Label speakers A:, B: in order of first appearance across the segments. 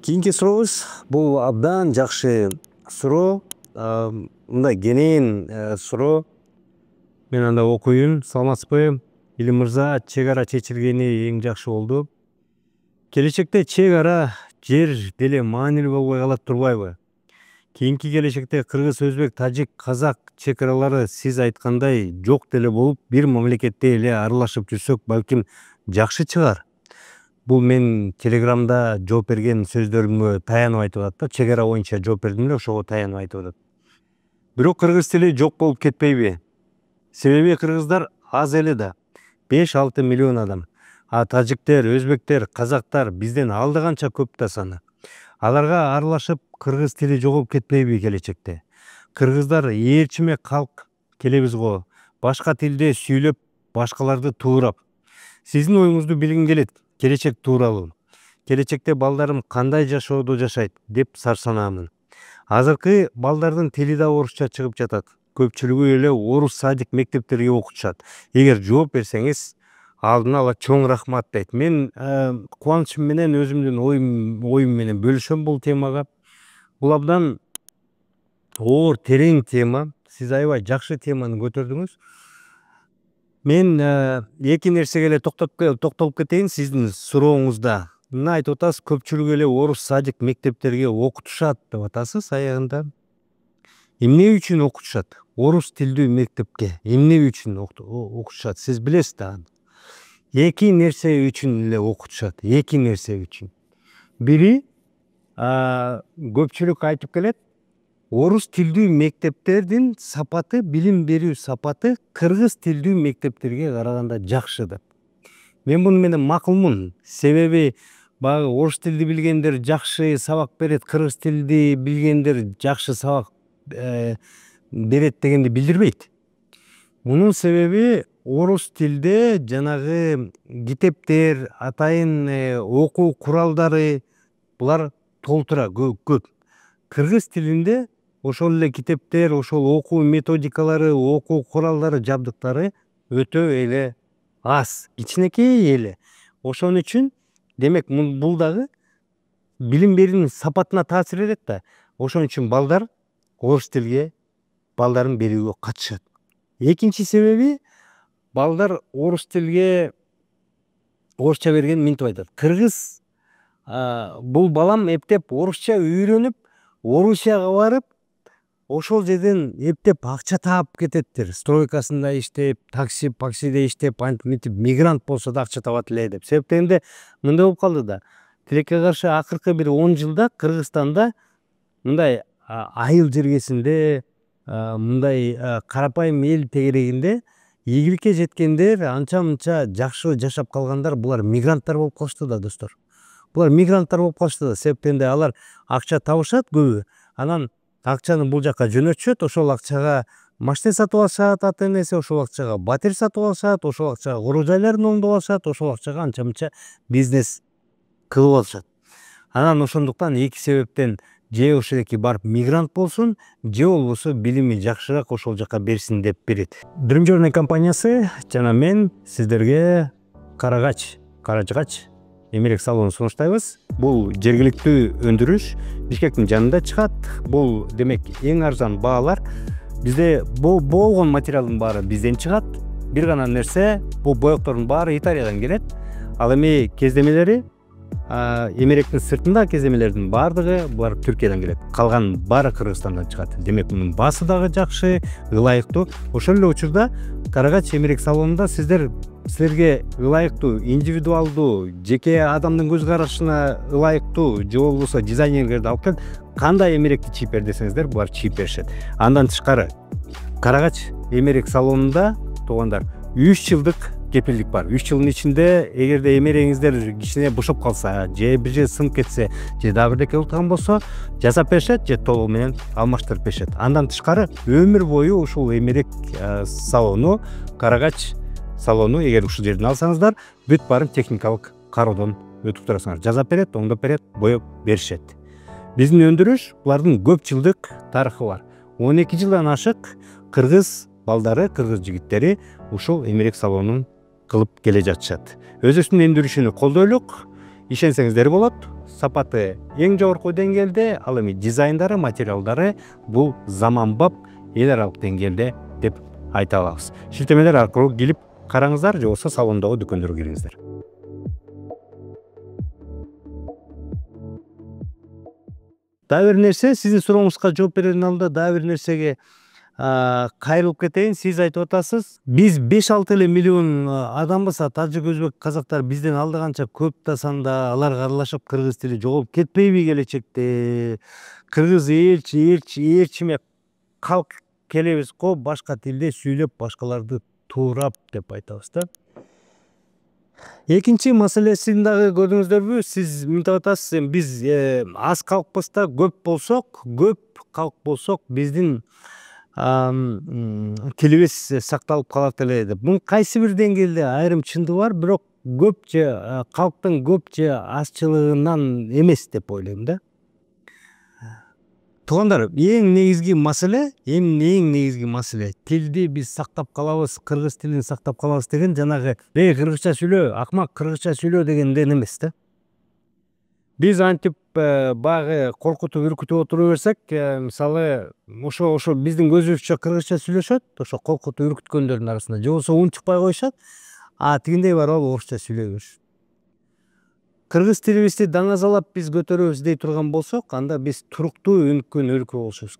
A: Кийинки сурообуз бул абдан жакшы суроо. Мындай кенен суроо. Мен анда окуйм. Саламатсызбы? Илим мырза, чек ара чечилгени эң жакшы болду. Келечекте чек ара жер деле маанилүү болбой калат турбайбы? Кийинки келечекте кыргыз, өзбек, тажик, казак чек аралары сиз айткандай жок деле болуп, бир мамлекетте эле аралашып жүрсөк, балким жакшы чыгар. Бул мен телеграмда жооп берген сөздөрүмө таянып айтып атат да, чек ара боюнча жооп бердим эле, ошого таянып айтып атат. Бирок кыргыз тили жок болуп кетпейби? Себеби кыргыздар аз эле да, 5-6 миллион адам. А тажиктер, өзбектер, казактар бизден алды канча көп да саны. Аларга аралашып кыргыз тили жоголуп кетпейби келечекте? Кыргыздар ээрчиме калк келебиз го. Башка тилде сүйлөп, башкаларды туурап. Сиздин оюңузду билгим келет. Келечек тууралуу. Келечекте балдарым кандай жашоодо жашайт деп сарсанаамын. Азыркы балдардын тили да орусча чыгып жатат. Көпчүлүгү эле орус садик мектептерге окутушат. Эгер жооп берсеңиз, алдын ала чоң рахмат дейт. Мен кубанычым менен өзүмдүн оюм менен бөлүшөм бул темага. Бул абдан оор, терең тема. Сиз аябай жакшы теманы көтөрдүңүз. Мен эки нерсеге эле токтолуп кетейин сиздин сурооңузда. Мына айтып атасыз, көпчүлүгү эле орус садик мектептерге окутушат деп атасыз аягында. Эмне үчүн окутушат? Орус тилдүү мектепке эмне үчүн окутушат? Сиз билесиз да. Эки нерсе үчүн эле окутушат. Эки нерсе үчүн. Бири, көпчүлүк айтып келет, орус тилдүү мектептердин сапаты, билим берүү сапаты кыргыз тилдүү мектептерге караганда жакшы деп. Мен буну менен макулмун. Себеби баягы орус тилди билгендер жакшы сабак берет, кыргыз тилди билгендер жакшы сабак берет дегенди билдирбейт. Мунун себеби орус тилде жанагы китептер, атайын окуу куралдары булар толтура көп. Кыргыз тилинде ошол эле китептер, ошол окуу методикалары, окуу куралдары, жабдыктары өтө эле аз, кичинекей эле. Ошон үчүн демек бул дагы билим берүүнүн сапатына таасир этет да. Ошон үчүн балдар орус тилге балдарын берүүгө катышат. Экинчи себеби, балдар орус тилге орусча берген минтип айтат. Кыргыз бул балам эптеп орусча үйрөнүп, Орусияга барып, ошол жерден эптеп акча таап кететтир. Стройкасында иштеп, таксиде иштеп, антип мигрант болсо да акча табат эле деп. Себептенде мындай болуп калды да. Тилекке каршы акыркы бир 10 жылда Кыргызстанда мындай айыл жергесинде, мындай карапайым эл тегерегинде ийгиликке жеткендер, анча-мынча жакшы жашап калгандар, булар мигранттар болуп калышты да, достор. Булар мигранттар болуп калышты да. Себептенде алар акча табышат көбү. Анан акчаны бул жака жөнөтүшөт, ошол акчага машина сатып алышат, ата-энеси ошол акчага батир сатып алышат, ошол акчага короо жайларын оңдоп алышат, ошол акчага анча-мынча бизнес кылып алышат. Анан ошондуктан эки себептен же ошоки барып мигрант болсун, же болбосо билими жакшыраак ошол жака берсин деп берет. Dream Journey компаниясы жана мен сиздерге каражгач эмерек салонун сунуштайбыз. Бул жергиликтүү өндүрүш, Бишкектин жанында чыгат. Бул демек эң арзан баалар. Бизде болгон материалдын баары бизден чыгат. Бир гана нерсе, бул боектордун баары Италиядан келет. Ал эми кездемелери, эмеректин сыртында кездемелердин баардыгы булар Түркиядан келет. Калган баары Кыргызстандан чыгат. Демек мунун баасы дагы жакшы, ылайыктуу. Ошол эле учурда Карагач эмерек салонунда силерге ылайыктуу, индивидуалдуу, жеке адамдын көз карашына ылайыктуу, же болбосо дизайнерлерди алып келип, кандай эмеректи чийип бер десеңиздер, булар чийип беришет. Андан тышкары Карагач эмерек салонунда туугандар 3 жылдык кепилдик бар. 3 жылдын ичинде эгерде эмерегиңиздер кичине бошоп калса, же бир жери сынып кетсе, же дагы бирдеке болуп калган болсо, жасап беришет, же толугу менен алмаштырып беришет. Андан тышкары өмүр бою ушул эмерек салону, Карагач салону, эгер ушул жерден алсаңыздар, бүт баарын техникалык кароодон өтүп турасыңар. Жасап берет, оңдоп берет, боеп беришет. Биздин өндүрүш булардын көп жылдык тарыхы бар. 12 жылдан ашык кыргыз балдары, кыргыз жигиттери ушул эмерек салонун кылып келе жатышат. Өзүбүздүн өндүрүшүнү колдойлук. ишенсеңиздер болот. Сапаты эң жогорку деңгээлде, ал эми дизайндары, материалдары бул заманбап эл аралык деңгээлде деп айта алабыз. Шилтемелер аркылуу келип караңыздар, же болбосо салондогу дүкөндөргө кириңиздер. Дагы бир нерсе, сиздин сурооңузга жооп берердин алдында дагы бир нерсеге кайрылып кетейин. Сиз айтып атасыз, биз 5-6 эле миллион адамбыз, тажик, өзбек, казактар бизден алда канча көп да санда, аларга аралашып кыргыз тили жоголуп кетпейби келечекте? Кыргыз ээрчиме калк келебиз го, башка тилде сүйлөп башкаларды туурап деп айтабыз да. Экинчи маселесин дагы көрдүңүздөрбү? Сиз мынтип атасыз, биз аз калкпыз да, көп калк болсок, биздин тилибиз сакталып калат эле деп. Бунун кайсы бир деңгээлде айрым чындыгы бар, бирок көп же калктын көп же азчылыгынан эмес деп ойлойм да. Туугандар, эң негизги маселе тилди биз сактап калабыз, кыргыз тилин сактап калабыз деген жанагы кыргызча сүйлө, акмак кыргызча сүйлө дегенден эмес да. Биз антип баягы коркутуп үркүтүп отура берсек, мисалы ошо биздин көзүбүзчө кыргызча сүйлөшөт, ошо коркутуп үркүткөндөрдүн арасында, же болбосо унчукпай коюшат, тигиндей барып алып орусча сүйлөй беришет. Кыргыз тилибизди даңазалап биз көтөрөбүз дей турган болсок, анда биз туруктуу өнүккөн өлкө болушубуз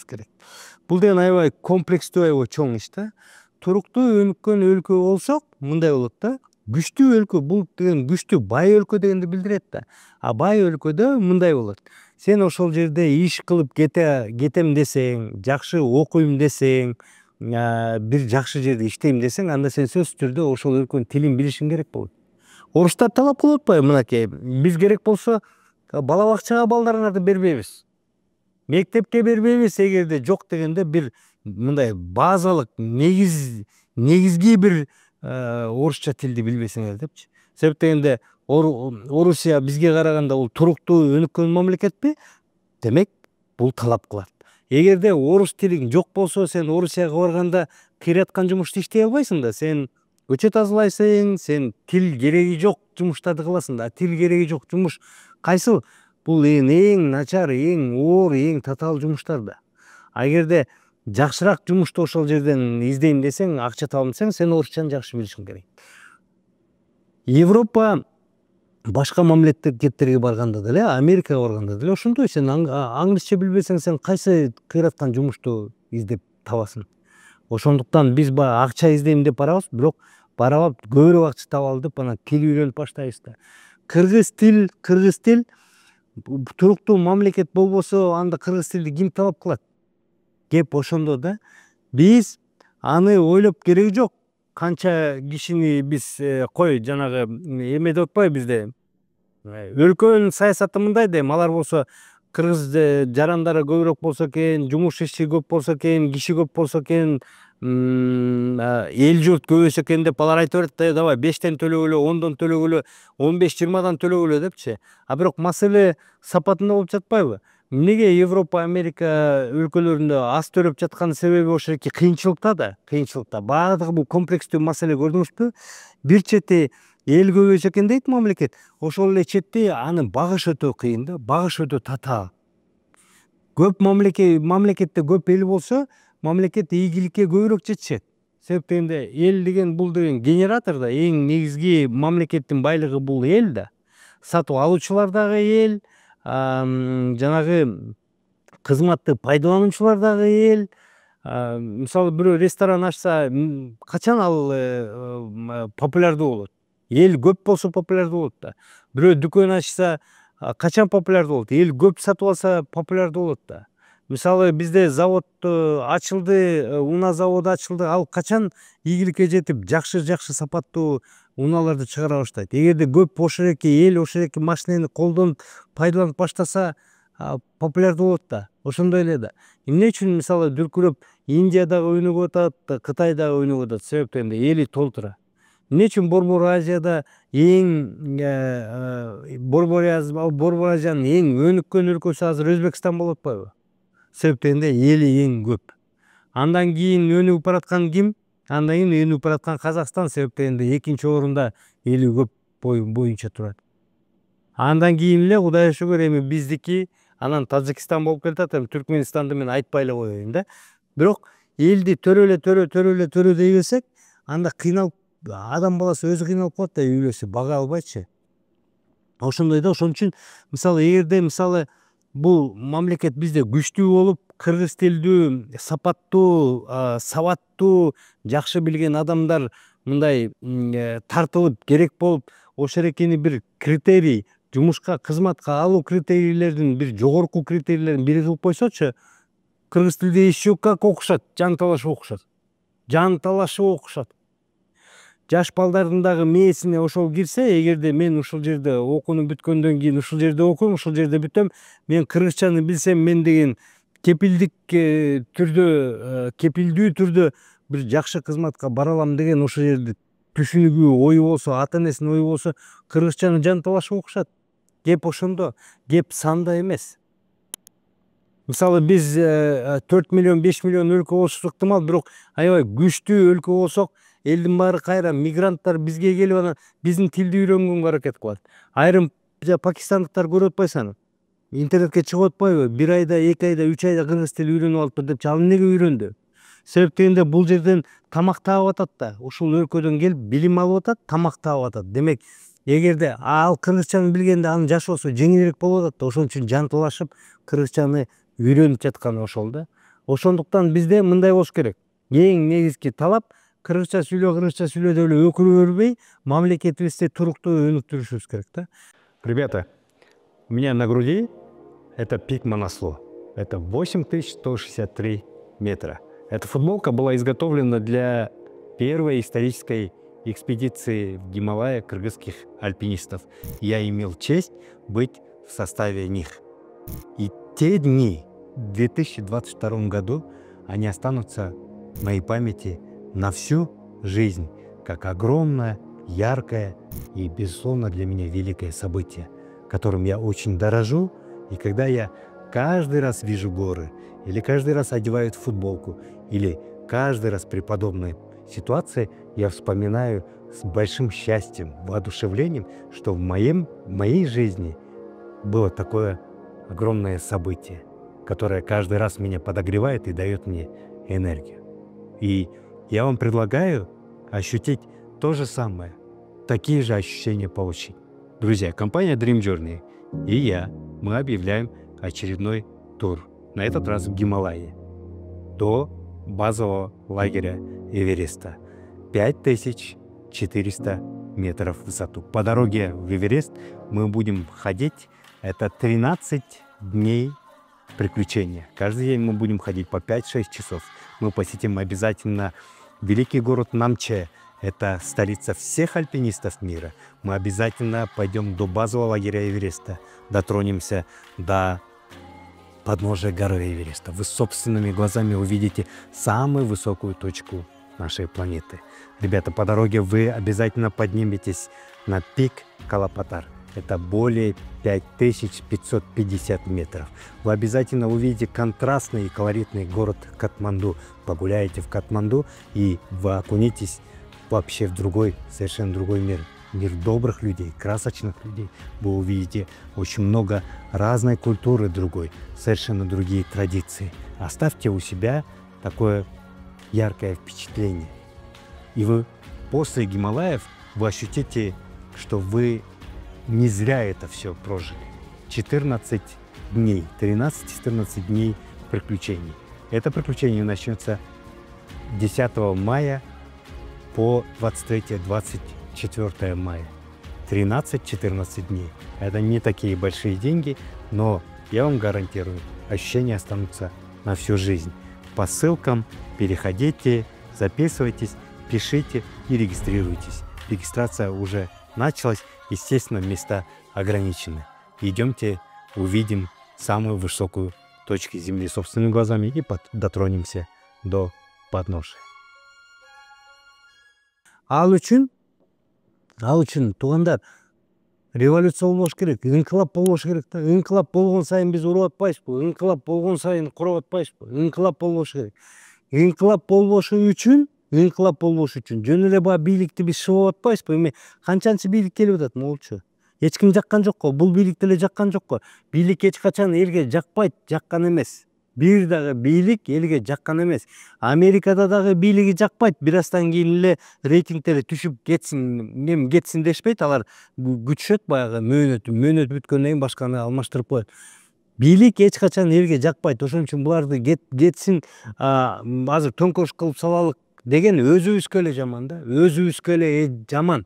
A: керек. Бул деген аябай комплекстүү, аябай чоң иш да. Туруктуу өнүккөн өлкө болсок, мындай болот да. Күчтүү өлкө, бул деген күчтүү, бай өлкө дегенди билдирет да. Бай өлкөдө мындай болот. Сен ошол жерде иш кылып кетем десең, жакшы окуйм десең, бир жакшы жерде иштейм десең, анда сен сөзсүз түрдө ошол өлкөнүн тилин билишиң керек болот. Орустар талап кылып атпайбы, мынакей, биз керек болсо бала бакчага балдарыңарды бербейбиз. Мектепке бербейбиз, эгерде жок дегенде бир мындай базалык негизги бир орусча тилди билбесеңер депчи. Себеп дегенде Орусия бизге караганда бул туруктуу өнүккөн мамлекетпи? Демек, бул талап кылат. Эгерде орус тилиң жок болсо, сен Орусияга барганда кыйраткан жумушту иштей албайсың да. Сен көчөт тазалайсың, сен тил кереги жок жумуштарды кыласың да. Тил кереги жок жумуш кайсыл? Бул эң начар, эң оор, эң татаал жумуштар да. Эгерде жакшыраак жумушту ошол жерден издейм десең, акча табам десең, сен орусчаны жакшы билишиң керек. Европа башка мамлекеттерге барганда деле, Америкага барганда деле ошондой. Сен англисче билбесең, сен кайсы кыйраткан жумушту издеп табасың? Ошондуктан биз баягы акча издейм деп барабыз, бирок барабап көбүрөөк акча табалы деп анан тил үйрөнүп баштайбыз да. Кыргыз тил туруктуу мамлекет болбосо, анда кыргыз тилди ким талап кылат? Кеп ошондо да. Биз аны ойлоп кереги жок. Канча кишини биз кой жанагы эме деп атпайбы бизде? Өлкөнүн саясаты мындай дейм, алар болсо кыргыз жарандары көбүрөөк болсо экен, жумуш иши көп болсо экен, киши көп болсо экен, эл журт көбөйсө экен деп алар айтып берет, давай 5тен төлөгүлө, 10дон төлөгүлө, 15-20дан төлөгүлө депчи. Бирок маселе сапатында болуп жатпайбы? Эмнеге Европа, Америка өлкөлөрүндө аз төлөп жаткан себеби ошол эки кыйынчылыкта да, баардыгы бул комплекстүү маселе, көрдүңүзбү? Бир чети эл көбөйсө экен дейт мамлекет, ошол эле четти аны багыш өтө кыйын да, багыш өтө татаал. Көп мамлекетте көп эл болсо, мамлекет ийгиликке көбүрөөк жетишет. Себеп дегенде эл деген бул деген генератор да, эң негизги мамлекеттин байлыгы бул эл да. Сатып алуучулар дагы эл, жанагы кызматты пайдалануучулар дагы эл. Мисалы бирөө ресторан ачса, качан ал популярдуу болот? Эл көп болсо популярдуу болот да. Бирөө дүкөн ачса, качан популярдуу болот? Эл көп сатып алса популярдуу болот да. Мисалы бизде завод ачылды, унаа заводу ачылды, ал качан ийгиликке жетип, жакшы сапаттуу унааларды чыгара баштайт? Эгерде көп ошол эл ошол машинени колдонуп, пайдаланып баштаса, популярдуу болот да. Ошондой эле да. Эмне үчүн мисалы дүркүрөп Индия дагы өнүгүп атат, Кытай дагы өнүгүп атат? Себеп дегенде эли толтура. Эмне үчүн Борбор Азиянын эң өнүккөн өлкөсү азыр Өзбекстан болуп атпайбы? Себеп дегенде эли эң көп. Андан кийин өнүгүп бараткан ким? Андан кийин өнүгүп бараткан Казакстан себептегенде экинчи орунда эли көп боюнча турат. Андан кийин эле Кудайга шүгүр эми биздики, анан Тажикстан болуп келатат. Эми Түркмөнстанды мен айтпай эле коеюн да. Бирок элди төрө дей берсек, анда кыйналып, адам баласы өзү кыйналып калат да, үй бүлөсү бага албайчы. Ошондой да, ошон үчүн мисалы эгерде мисалы бул мамлекет бизде күчтүү болуп, кыргыз тилдүү, сапаттуу, сабаттуу, жакшы билген адамдар мындай тартылып керек болуп, ошол эрекени бир критерий, жумушка, кызматка алуу критерийлердин бир жогорку критерийлерин бири кылып койсочу, кыргыз тилде еще как окушат, жан талашып окушат. Жан талашып окушат. Жаш балдардын дагы мээсине ошол кирсе, эгерде мен ушул жерде окууну бүткөндөн кийин ушул жерде окуйм, ушул жерде бүтөм, мен кыргызчаны билсем, мен деген кепилдүү түрдө бир жакшы кызматка бара алам деген ошол жерде түшүнүгү, ою болсо, ата энесинин ою болсо, кыргызчаны жан талашып окушат. Кеп ошондо, кеп санда эмес. Мисалы биз 4 миллион, 5 миллион өлкө болушубуз ыктымал, бирок аябай күчтүү өлкө болсок, элдин баары кайра мигранттар бизге келип анан биздин тилди үйрөнгөнгө аракет кылат. Айрым пакистандыктар көрүп атпайсыңбы? Интернетке чыгып атпайбы? 1 айда, 2 айда, 3 айда кыргыз тили үйрөнүп алыптыр депчи. Ал эмнеге үйрөндү? Себеп дегенде бул жерден тамак таап атат да. Ушул өлкөдөн келип билим алып атат, тамак таап атат. Демек, эгерде ал кыргызчаны билгенде анын жашоосу жеңилирээк болуп атат да. Ошон үчүн жан талашып кыргызчаны үйрөнүп жатканы ошол да. Ошондуктан бизде мындай болуш керек. Эң негизги талап кыргызча сүйлө деп эле өкүнүп өрбөй, мамлекетибизди туруктуу өнүктүрүшүбүз керек да. Ребята, у меня на груди это пик Манасло. Это 8163 метра. Эта футболка была изготовлена для первой исторической экспедиции в Гималайи кыргызских альпинистов. Я имел честь быть в составе них. И те дни в 2022 году, они останутся в моей памяти на всю жизнь, как огромное, яркое и, безусловно, для меня великое событие, которым я очень дорожу. И когда я каждый раз вижу горы, или каждый раз одеваю футболку, или каждый раз при подобной ситуации, я вспоминаю с большим счастьем, воодушевлением, что в моей жизни было такое огромное событие, которое каждый раз меня подогревает и дает мне энергию. И я вам предлагаю ощутить то же самое, такие же ощущения получить. Друзья, компания Dream Journey и я, мы объявляем очередной тур, на этот раз в Гималайи, до базового лагеря Эвереста. 5400 метров в высоту. По дороге в Эверест мы будем ходить, это 13 дней приключения. Каждый день мы будем ходить по 5-6 часов. Мы посетим обязательно великий город Намче, это столица всех альпинистов мира. Мы обязательно пойдем до базового лагеря Эвереста, дотронемся до подножия горы Эвереста. Вы собственными глазами увидите самую высокую точку нашей планеты. Ребята, по дороге вы обязательно подниметесь на пик Калапатар. Это более 5550 метров. Вы обязательно увидите контрастный и колоритный город Катманду. Погуляете в Катманду, и вы окунетесь вообще в другой, совершенно другой мир. Мир добрых людей, красочных людей. Вы увидите очень много разной культуры другой, совершенно другие традиции. Оставьте у себя такое яркое впечатление. И вы после Гималаев вы ощутите, что вы не зря это все прожили. 14 дней, 13-14 дней приключений. Это приключение начнется 10 мая по 23-24 мая. 13-14 дней. Это не такие большие деньги, но я вам гарантирую, ощущения останутся на всю жизнь. По ссылкам переходите, записывайтесь, пишите и регистрируйтесь. Регистрация уже началась, естественно, места ограничены. Идемте, увидим самую высокую точку Земли собственными глазами и дотронемся до подножия. Ал үчүн туугандар, революция болбош керек, инкылап болбош керек да. Инкылап болгон сайын биз уруп атпайбызбы? Инкылап болгон сайын курап атпайбызбы? Инкылап болбош керек. Инкылап болбошу үчүн Ыйынкылап болбош үчүн жөн эле баягы бийликти биз шыбап атпайбызбы? Эми канчанчы бийлик келип атат могулчу. Эч ким жаккан жок го. Бул бийлик деле жаккан жок го. Бийлик эч качан элге жакпайт, жаккан эмес. Бир дагы бийлик элге жаккан эмес. Америкада дагы бийлиги жакпайт. Бир аздан кийин эле рейтингдери түшүп кетсин дешпейт. Алар күтүшөт баягы мөөнөтү бүткөндөн кийин башканы алмаштырып коет. Бийлик эч качан элге жакпайт. Ошон үчүн буларды кетсин, азыр төңкөрүш кылып салалык деген өзүбүзгө эле жаман да. Өзүбүзгө эле жаман.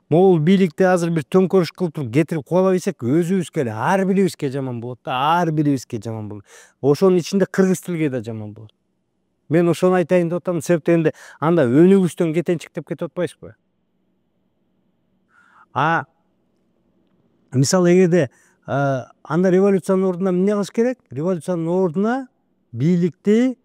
A: Могул бийликти азыр бир төңкөрүш кылып туруп кетирип куя берсек, өзүбүзгө эле ар бирибизге жаман болот да, ар бирибизге жаман болот. Ошонун ичинде кыргыз тилге да жаман болот. Мен ошону айтайын деп атам, себеп дегенде анда өнүгүштөн кетенчиктеп кетип атпайбызбы? Мисалы эгерде анда революциянын ордуна эмне кылыш керек? Революциянын ордуна бийликти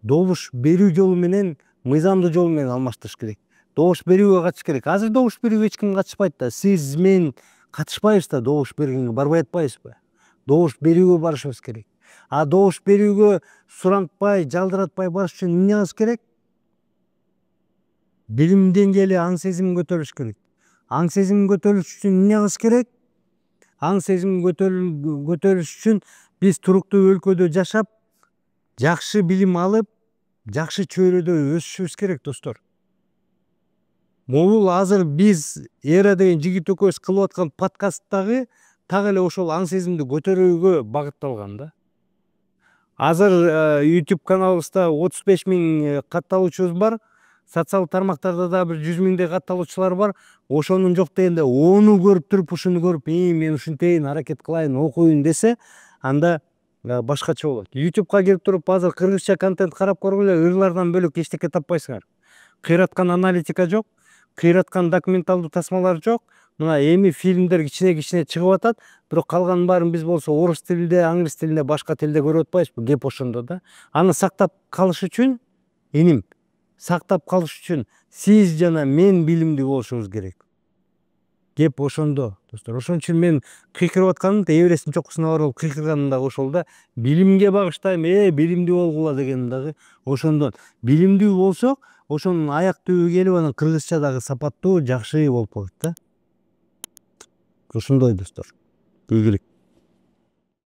A: добуш берүү жолу менен, мыйзамдуу жол менен алмаштырыш керек. Добуш берүүгө катышыш керек. Азыр добуш берүүгө эч ким катышпайт да. Сиз, мен катышпайбыз да, добуш бергенге барбай атпайбызбы? Добуш берүүгө барышыбыз керек. Добуш берүүгө сурантпай, жалдыратпай барыш үчүн эмне кылыш керек? Билим деңгээли, аң сезим көтөрүлүш керек. Аң сезим көтөрүлүш үчүн эмне кылыш керек? Аң сезим көтөрүлүш үчүн биз туруктуу өлкөдө жашап, жакшы билим алып, жакшы чөйрөдө өсүшүбүз керек, достор. Могул азыр биз Эра деген жигит экөөбүз кылып аткан подкасттагы так эле ошол аң сезимди көтөрүүгө багытталган да. Азыр YouTube каналыбызда 35 миң катталуучубуз бар. Социалдык тармактарда да бир 100 миңдей катталуучулар бар. Ошонун жок дегенде ону көрүп туруп, ушуну көрүп, мен ушинтейин, аракет кылайын, окуйн десе, анда башкача болот. YouTubeга кирип туруп, азыр кыргызча контент карап көргүлө, ырлардан бөлөк эчтеке таппайсыңар. Кыйраткан аналитика жок, кыйраткан документалдуу тасмалар жок. Мына эми фильмдер кичине чыгып атат, бирок калганын баарын биз болсо орус тилинде, англис тилинде, башка тилде көрүп атпайбызбы? Кеп ошондо да. Аны сактап калыш үчүн, иним, сактап калыш үчүн сиз жана мен билимдүү болушубуз керек. Кеп ошондо, достор. Ошон үчүн мен кыйкырып атканым, эбирестин чокусуна барып кыйкырганым дагы ошол да. Билимге багыштайм, билимдүү болгула дегеним дагы ошондон. Билимдүү болсок, ошонун аяк түбү келип, анан кыргызча дагы сапаттуу, жакшы болуп калат да. Ушундай, достор. Ийгилик.